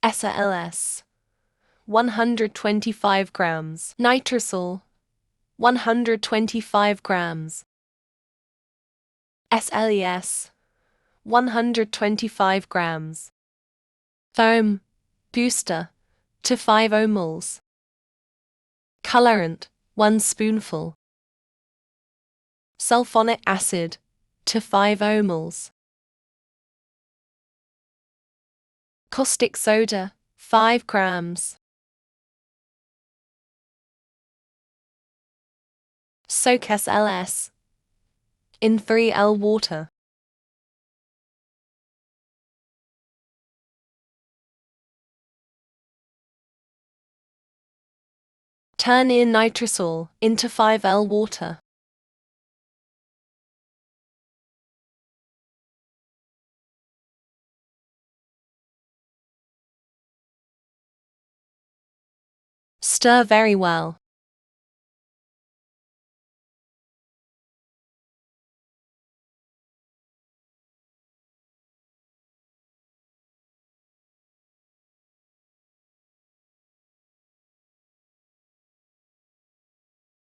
SLES 125 grams. Nitrosol 125 grams. SLES 125 grams. Foam booster to 5 moles. Colorant 1 spoonful. Sulphonic acid to 5 moles. Caustic soda 5 grams. Soak SLES in 3L water. Turn in nitrosol into 5L water. Stir very well.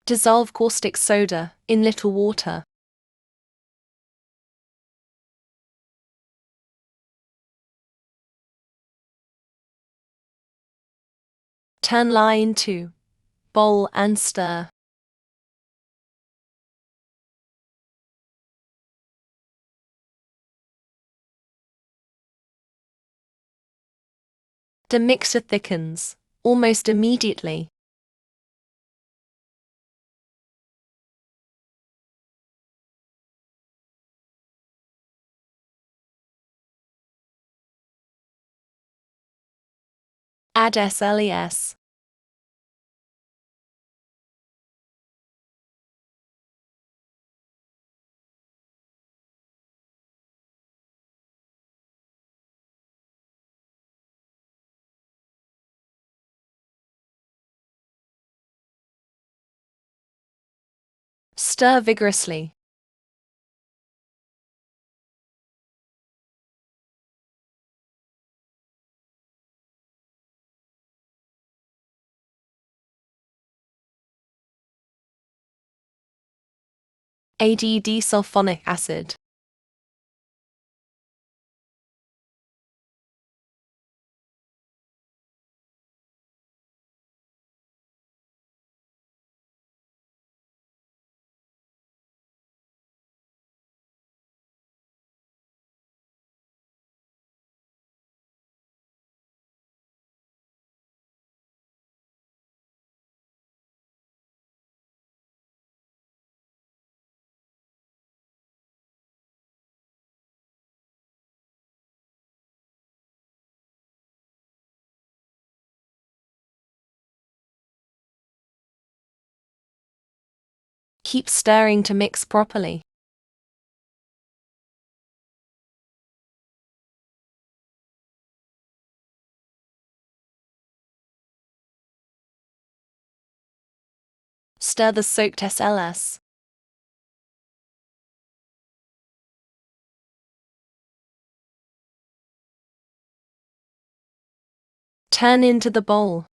Dissolve caustic soda in little water. Turn lye into bowl and stir. The mixture thickens almost immediately. Add SLES. Stir vigorously. Add sulphonic acid. Keep stirring to mix properly. Stir the soaked SLES. Turn into the bowl.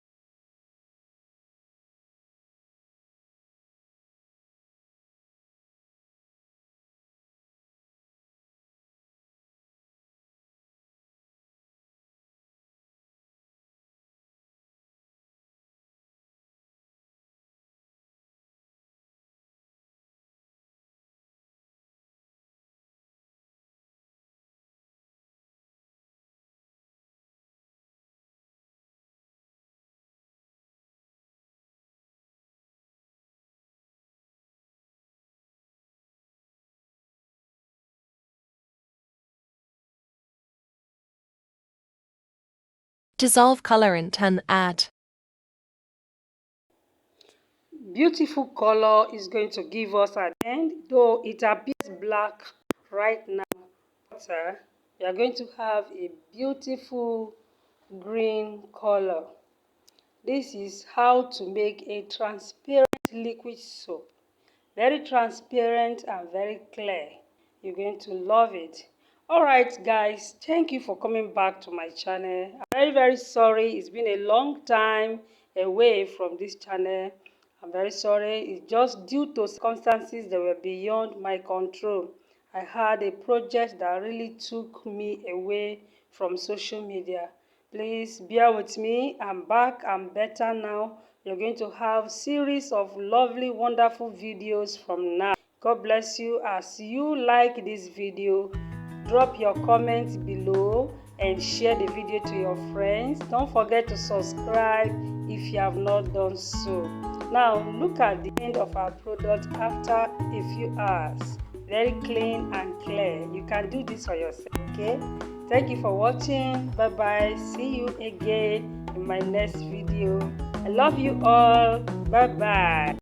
Dissolve colorant and add. Beautiful color is going to give us at the end, though it appears black right now. We are going to have a beautiful green color. This is how to make a transparent liquid soap. Very transparent and very clear. You're going to love it. Alright guys, thank you for coming back to my channel. I'm very sorry, it's been a long time away from this channel. I'm very sorry, it's just due to circumstances that were beyond my control. I had a project that really took me away from social media. Please bear with me, I'm back, I'm better now. You're going to have series of lovely, wonderful videos from now. God bless you. As you like this video, drop your comments below and share the video to your friends. Don't forget to subscribe if you have not done so. Now look at the end of our product after a few hours. Very clean and clear. You can do this for yourself, okay? Thank you for watching. Bye bye. See you again in my next video. I love you all. Bye bye.